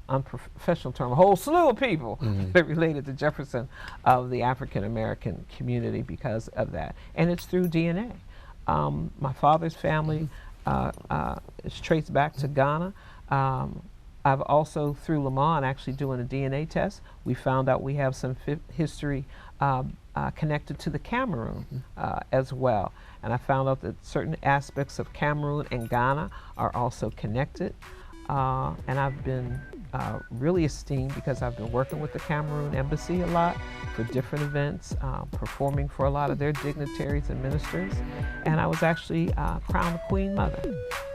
unprofessional term, a whole slew of people that related to Jefferson of the African American community because of that. And it's through DNA. My father's family is traced back to Ghana. I've also, through Lamont, actually doing a DNA test, we found out we have some history connected to the Cameroon as well. And I found out that certain aspects of Cameroon and Ghana are also connected. And I've been really esteemed because I've been working with the Cameroon Embassy a lot for different events, performing for a lot of their dignitaries and ministers. And I was actually crowned Queen Mother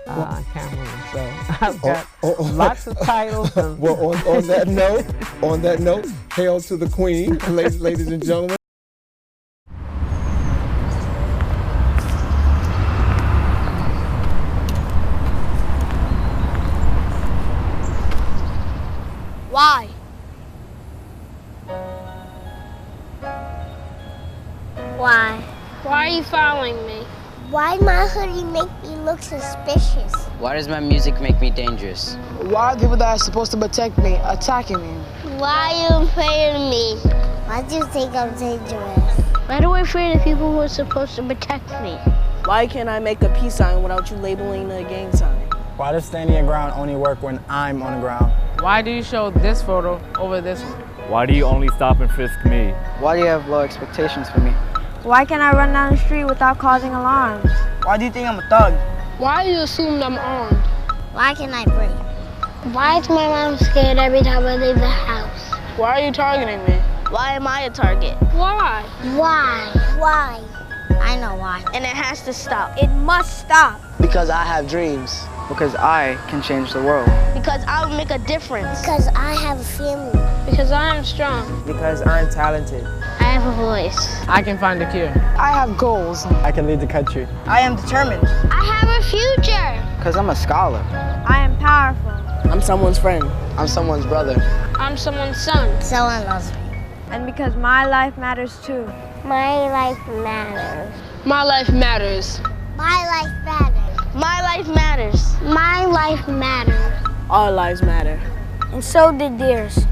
in Cameroon. So I've got lots of titles. Well, on that note, hail to the Queen, ladies and gentlemen. Why? Why? Why are you following me? Why my hoodie make me look suspicious? Why does my music make me dangerous? Why are people that are supposed to protect me attacking me? Why are you afraid of me? Why do you think I'm dangerous? Why do I afraid of people who are supposed to protect me? Why can't I make a peace sign without you labeling the gang sign? Why does standing your ground only work when I'm on the ground? Why do you show this photo over this one? Why do you only stop and frisk me? Why do you have low expectations for me? Why can't I run down the street without causing alarms? Why do you think I'm a thug? Why do you assume I'm armed? Why can I breathe? Why is my mom scared every time I leave the house? Why are you targeting me? Why am I a target? Why? Why? I know why. And it has to stop. It must stop. Because I have dreams. Because I can change the world. Because I will make a difference. Because I have a family. Because I am strong. Because I'm talented. I have a voice. I can find a cure. I have goals. I can lead the country. I am determined. I have a future. Because I'm a scholar. I am powerful. I'm someone's friend. I'm someone's brother. I'm someone's son. Someone loves me. And because my life matters too. My life matters. My life matters. My life matters. My life matters. My life matters. Our lives matter. And so did theirs.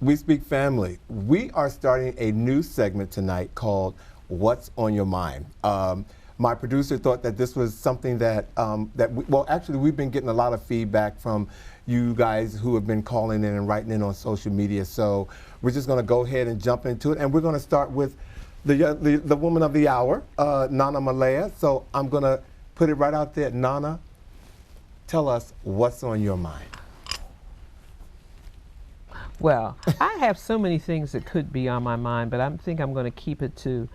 We Speak Family. We are starting a new segment tonight called What's on Your Mind. My producer thought that this was something that, actually we've been getting a lot of feedback from you guys who have been calling in and writing in on social media. So we're just gonna go ahead and jump into it. And we're gonna start with the woman of the hour, Nana Malaya. So I'm gonna put it right out there. Nana, tell us what's on your mind. Well, I have so many things that could be on my mind, but I think I'm going to keep it to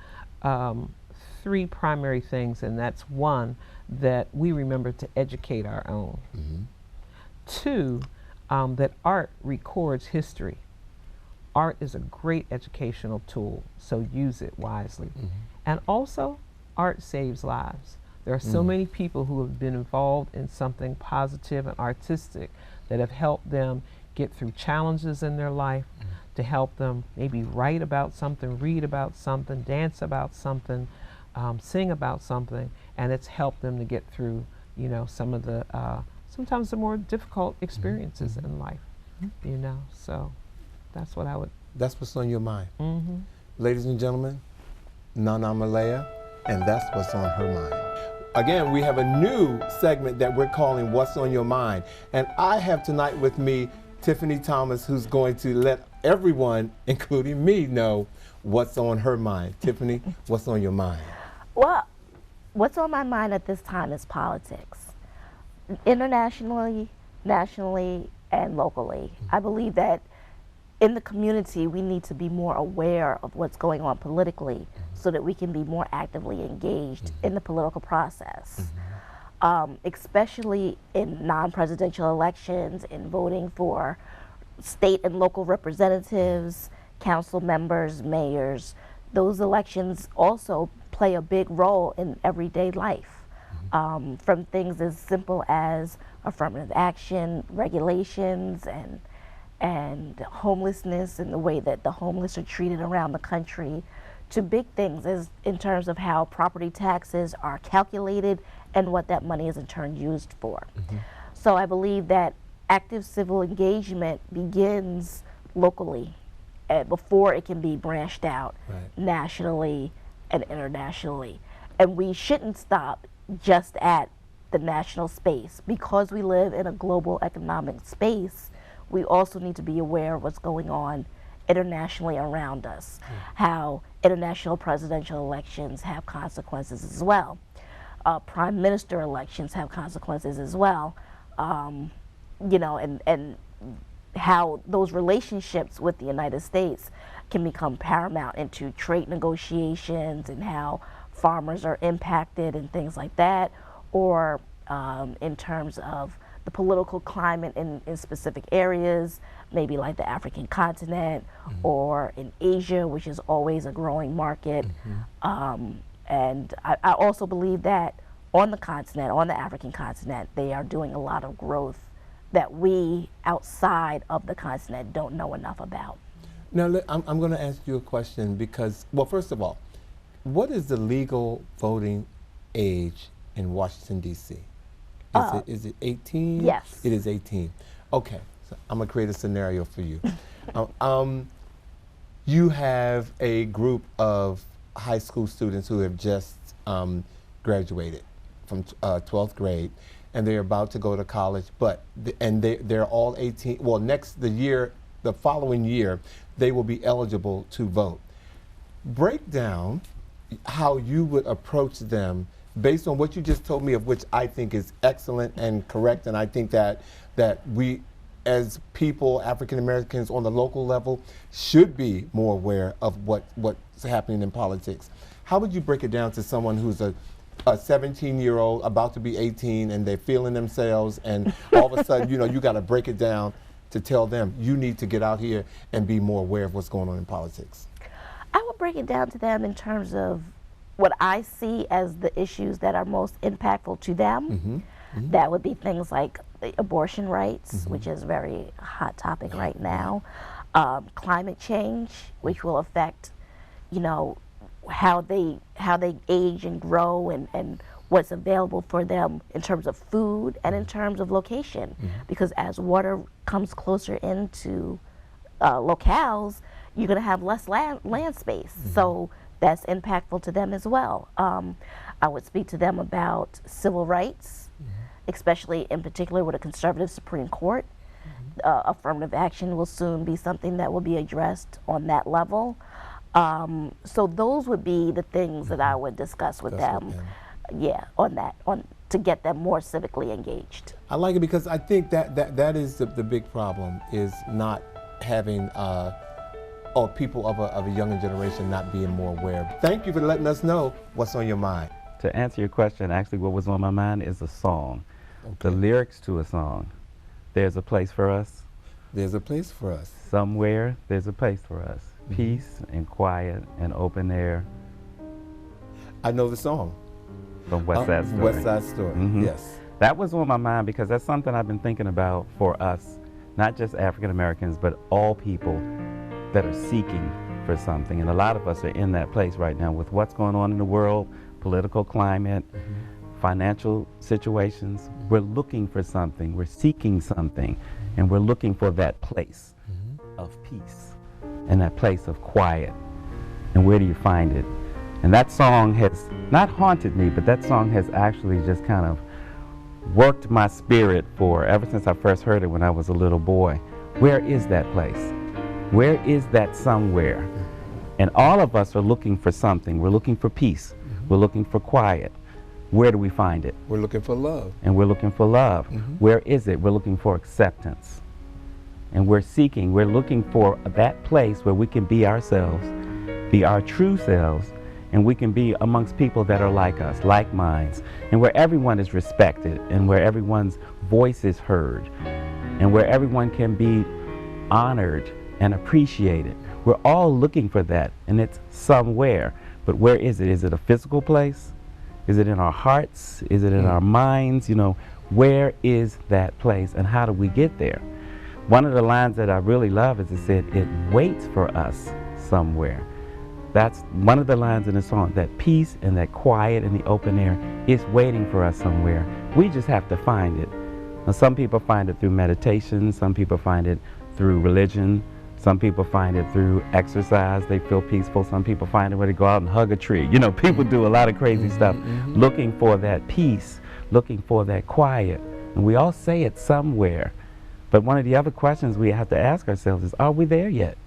three primary things, and that's one, that we remember to educate our own. Mm-hmm. Two, that art records history. Art is a great educational tool, so use it wisely. Mm-hmm. And also, art saves lives. There are so many people who have been involved in something positive and artistic that have helped them get through challenges in their life, to help them maybe write about something, read about something, dance about something, sing about something, and it's helped them to get through, you know, some of the sometimes the more difficult experiences in life, you know. So that's what I would. That's what's on your mind. Ladies and gentlemen, Nana Malaya, and that's what's on her mind. Again, we have a new segment that we're calling What's on Your Mind, and I have tonight with me Tiffany Thomas, who's going to let everyone, including me, know what's on her mind. Tiffany, what's on your mind? Well, what's on my mind at this time is politics. Internationally, nationally, and locally. I believe that in the community, we need to be more aware of what's going on politically so that we can be more actively engaged in the political process. Especially in non-presidential elections, in voting for state and local representatives, council members, mayors. Those elections also play a big role in everyday life, from things as simple as affirmative action, regulations, and homelessness and the way that the homeless are treated around the country, to big things is in terms of how property taxes are calculated and what that money is in turn used for. So I believe that active civil engagement begins locally before it can be branched out nationally and internationally. And we shouldn't stop just at the national space. Because we live in a global economic space, we also need to be aware of what's going on internationally around us, how international presidential elections have consequences as well. Prime minister elections have consequences as well. You know, and how those relationships with the United States can become paramount into trade negotiations and how farmers are impacted and things like that, or in terms of the political climate in specific areas, maybe like the African continent or in Asia, which is always a growing market. And I also believe that on the continent, on the African continent, they are doing a lot of growth that we outside of the continent don't know enough about. Now, I'm going to ask you a question because, well, first of all, what is the legal voting age in Washington, D.C.? Is it 18? Yes. It is 18. Okay, so I'm going to create a scenario for you. You have a group of high school students who have just graduated from 12th grade, and they're about to go to college, but they're all 18. Well, the following year, they will be eligible to vote. Break down how you would approach them based on what you just told me, of which I think is excellent and correct, and I think that we, as people, African Americans on the local level, should be more aware of what's happening in politics. How would you break it down to someone who's a 17-year-old about to be 18 and they're feeling themselves, and all of a sudden, you know, you got to break it down to tell them you need to get out here and be more aware of what's going on in politics? I would break it down to them in terms of what I see as the issues that are most impactful to them. That would be things like abortion rights, which is a very hot topic right now, climate change, which will affect, you know, how they age and grow, and what's available for them in terms of food and in terms of location. Because as water comes closer into locales, you're going to have less land space. So that's impactful to them as well. I would speak to them about civil rights, especially in particular with a conservative Supreme Court. Affirmative action will soon be something that will be addressed on that level. So those would be the things that I would discuss with them. Yeah, to get them more civically engaged. I like it because I think that is the big problem, is not having or people of a younger generation not being more aware. Thank you for letting us know what's on your mind. To answer your question, actually what was on my mind is a song. The lyrics to a song. There's a place for us. There's a place for us. Somewhere there's a place for us. Peace and quiet and open air. I know the song. From West Side Story. West Side Story, yes. That was on my mind because that's something I've been thinking about for us, not just African Americans, but all people that are seeking for something. And a lot of us are in that place right now with what's going on in the world, political climate, financial situations. We're looking for something, we're seeking something, and we're looking for that place of peace and that place of quiet. And where do you find it? And that song has not haunted me, but that song has actually just kind of worked my spirit ever since I first heard it when I was a little boy. Where is that place? Where is that somewhere? And all of us are looking for something. We're looking for peace. We're looking for quiet. Where do we find it? We're looking for love. And we're looking for love. Where is it? We're looking for acceptance. And we're looking for that place where we can be ourselves, be our true selves, and we can be amongst people that are like us, like minds, and where everyone is respected, and where everyone's voice is heard, and where everyone can be honored and appreciated. We're all looking for that, and it's somewhere. But where is it? Is it a physical place? Is it in our hearts? Is it in our minds? You know, where is that place, and how do we get there? One of the lines that I really love is it said, it waits for us somewhere. That's one of the lines in the song, that peace and that quiet in the open air is waiting for us somewhere. We just have to find it. Now, some people find it through meditation, some people find it through religion, some people find it through exercise, they feel peaceful, some people find it when they go out and hug a tree. You know, people do a lot of crazy stuff looking for that peace, looking for that quiet. And we all say it somewhere. But one of the other questions we have to ask ourselves is, are we there yet?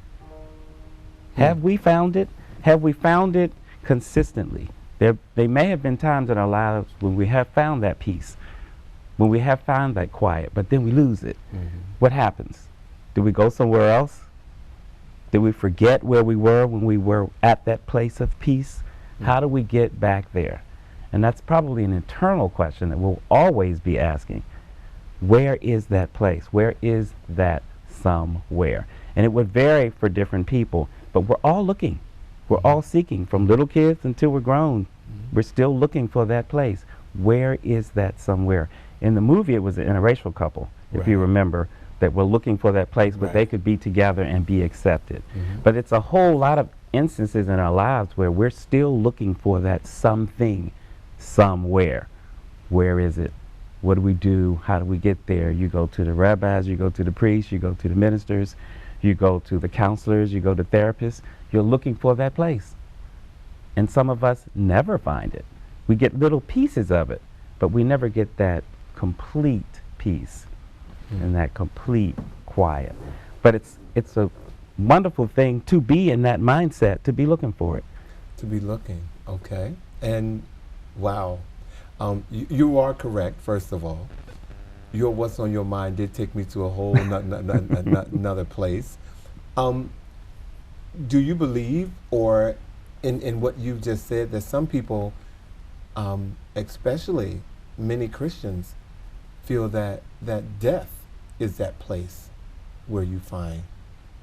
Have we found it? Have we found it consistently? There may have been times in our lives when we have found that peace, when we have found that quiet, but then we lose it. What happens? Do we go somewhere else? Did we forget where we were when we were at that place of peace? How do we get back there? And that's probably an internal question that we'll always be asking. Where is that place? Where is that somewhere? And it would vary for different people, but we're all looking. We're all seeking, from little kids until we're grown. We're still looking for that place. Where is that somewhere? In the movie, it was an interracial couple, if you remember, that were looking for that place where they could be together and be accepted. But it's a whole lot of instances in our lives where we're still looking for that something somewhere. Where is it? What do we do? How do we get there? You go to the rabbis, you go to the priests, you go to the ministers, you go to the counselors, you go to therapists. You're looking for that place. And some of us never find it. We get little pieces of it, but we never get that complete peace and that complete quiet. But it's a wonderful thing to be in that mindset, to be looking for it. To be looking, okay. And wow, you are correct, first of all. Your what's on your mind did take me to a whole another place. Do you believe, or in what you've just said, that some people, especially many Christians, feel that death is that place where you find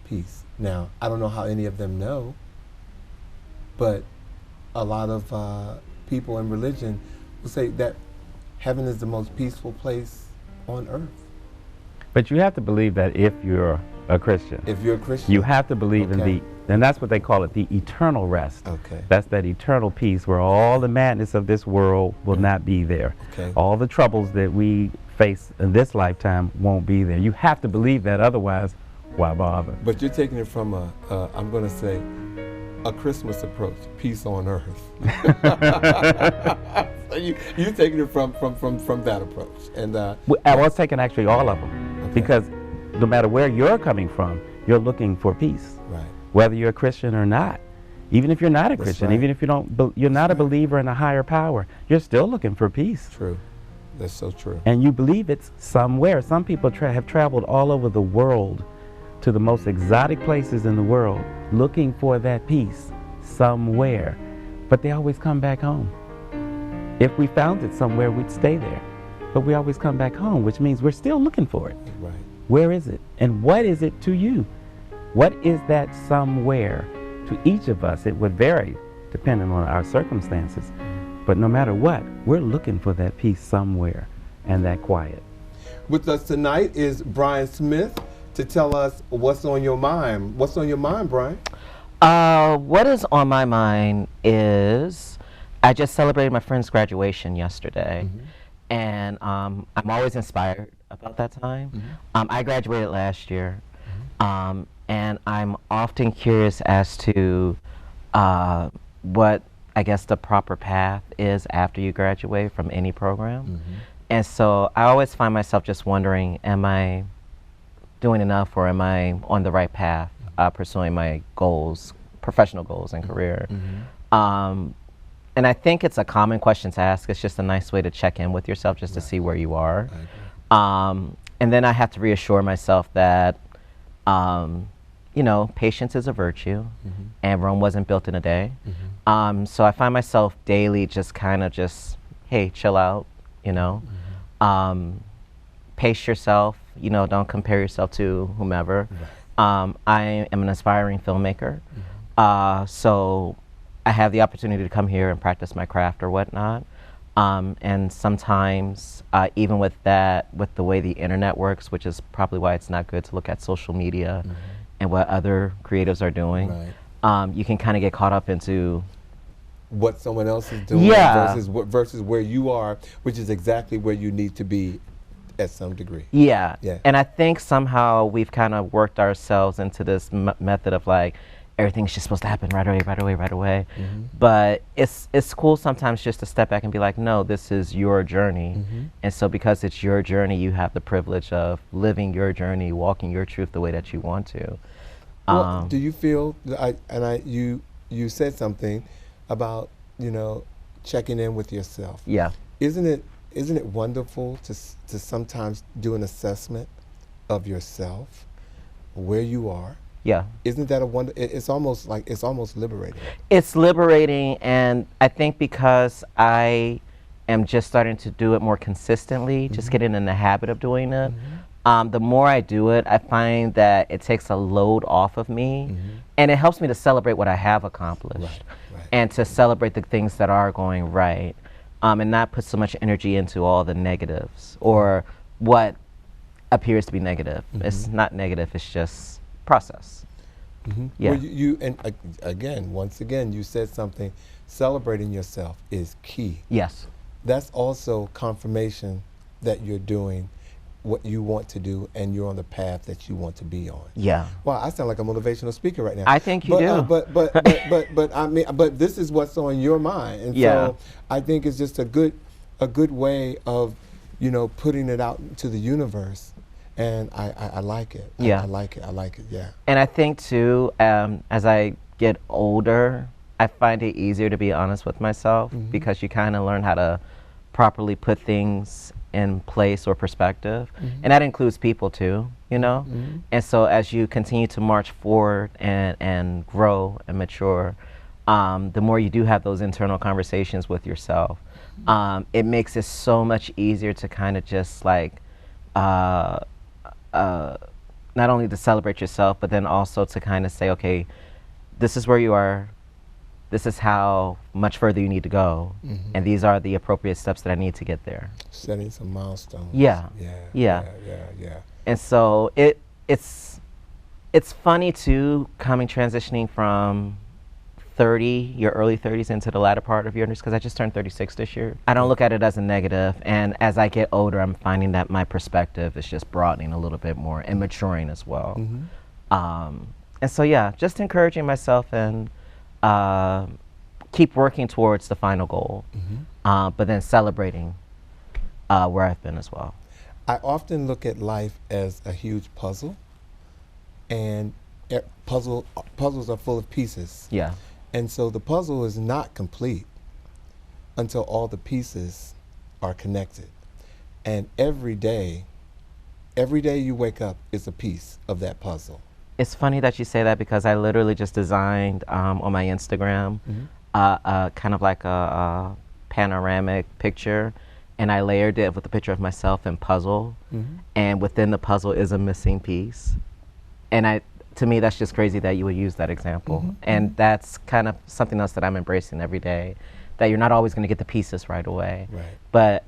peace? Now, I don't know how any of them know, but a lot of people in religion will say that heaven is the most peaceful place on earth. But you have to believe that if you're a Christian. If you're a Christian. You have to believe in and that's what they call it, the eternal rest. Okay. That's that eternal peace where all the madness of this world will not be there. Okay. All the troubles that we face in this lifetime won't be there. You have to believe that, otherwise, why bother? But you're taking it from I'm going to say, a Christmas approach, peace on earth. So you're taking it from that approach. And I was taking actually all of them, because no matter where you're coming from, you're looking for peace. Right. Whether you're a Christian or not. Even if you're not a Christian, even if you're not a believer in a higher power, you're still looking for peace. True. That's so true. And you believe it's somewhere. Some people have traveled all over the world to the most exotic places in the world looking for that peace somewhere. But they always come back home. If we found it somewhere, we'd stay there. But we always come back home, which means we're still looking for it. Right. Where is it? And what is it to you? What is that somewhere? To each of us, it would vary depending on our circumstances. But no matter what, we're looking for that peace somewhere and that quiet. With us tonight is Brian Smith to tell us what's on your mind. What's on your mind, Brian? What is on my mind is I just celebrated my friend's graduation yesterday, and I'm always inspired about that time. I graduated last year, and I'm often curious as to what I guess the proper path is after you graduate from any program. And so I always find myself just wondering, am I doing enough, or am I on the right path pursuing my goals, professional goals and career? And I think it's a common question to ask. It's just a nice way to check in with yourself, just to see where you are. And then I have to reassure myself that you know, patience is a virtue, and Rome wasn't built in a day. So I find myself daily just kind of hey, chill out, you know. Pace yourself, you know, don't compare yourself to whomever. I am an aspiring filmmaker, so I have the opportunity to come here and practice my craft or whatnot. And sometimes, even with that, with the way the internet works, which is probably why it's not good to look at social media and what other creatives are doing, you can kind of get caught up into what someone else is doing Yeah. versus where you are, which is exactly where you need to be at some degree. Yeah. Yeah. And I think somehow we've kind of worked ourselves into this method of like, everything's just supposed to happen right away, right away, right away. Mm-hmm. But it's cool sometimes just to step back and be like, no, this is your journey. Mm-hmm. And so because it's your journey, you have the privilege of living your journey, walking your truth the way that you want to. Well, do you feel, you said something about, checking in with yourself. Yeah. Isn't it wonderful to sometimes do an assessment of yourself, where you are? Yeah. Isn't that a wonder? It's almost liberating. It's liberating, and I think because I am just starting to do it more consistently, just getting in the habit of doing it, the more I do it, I find that it takes a load off of me, and it helps me to celebrate what I have accomplished, and to celebrate the things that are going right, and not put so much energy into all the negatives or what appears to be negative. It's not negative, it's just process. Yeah. Well, once again, you said something, celebrating yourself is key. Yes. That's also confirmation that you're doing what you want to do and you're on the path that you want to be on. Yeah. Wow, I sound like a motivational speaker right now. I think you do. But this is what's on your mind, and so I think it's just a good way of, putting it out to the universe, and I like it. Yeah. I like it. Yeah. And I think too, as I get older, I find it easier to be honest with myself because you kind of learn how to properly put things in place or perspective, and that includes people too, And so as you continue to march forward and grow and mature, the more you do have those internal conversations with yourself, it makes it so much easier to kind of just like not only to celebrate yourself, but then also to kind of say, okay, this is where you are, this is how much further you need to go, and these are the appropriate steps that I need to get there. Setting some milestones. Yeah. Yeah. And so it's funny too, transitioning from your early 30s into the latter part of your years, because I just turned 36 this year. I don't look at it as a negative, and as I get older, I'm finding that my perspective is just broadening a little bit more and maturing as well. And so yeah, just encouraging myself and keep working towards the final goal, but then celebrating where I've been as well. I often look at life as a huge puzzle, and puzzles are full of pieces. Yeah. And so the puzzle is not complete until all the pieces are connected. And every day you wake up is a piece of that puzzle. It's funny that you say that because I literally just designed on my Instagram kind of like a panoramic picture, and I layered it with a picture of myself and puzzle, and within the puzzle is a missing piece. And to me, that's just crazy that you would use that example. And that's kind of something else that I'm embracing every day, that you're not always going to get the pieces right away. Right. But,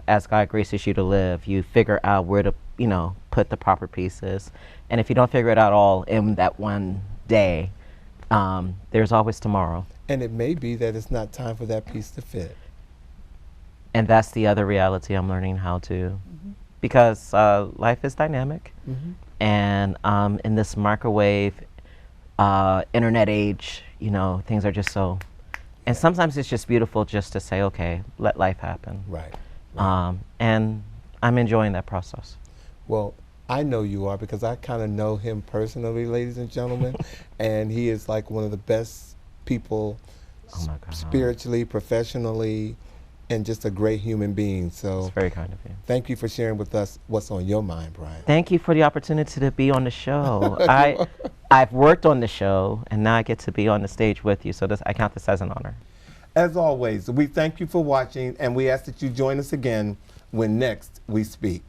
as God graces you to live, you figure out where to, put the proper pieces. And if you don't figure it out all in that one day, there's always tomorrow. And it may be that it's not time for that piece to fit. And that's the other reality I'm learning how to, because life is dynamic. And in this microwave internet age, things are just so, and sometimes it's just beautiful just to say, okay, let life happen. Right. And I'm enjoying that process. Well, I know you are, because I kind of know him personally, ladies and gentlemen, and he is like one of the best people, spiritually, professionally, and just a great human being. So it's very kind of you. Thank you for sharing with us what's on your mind, Brian. Thank you for the opportunity to be on the show. I've worked on the show, and now I get to be on the stage with you, so I count this as an honor. As always, we thank you for watching, and we ask that you join us again when next we speak.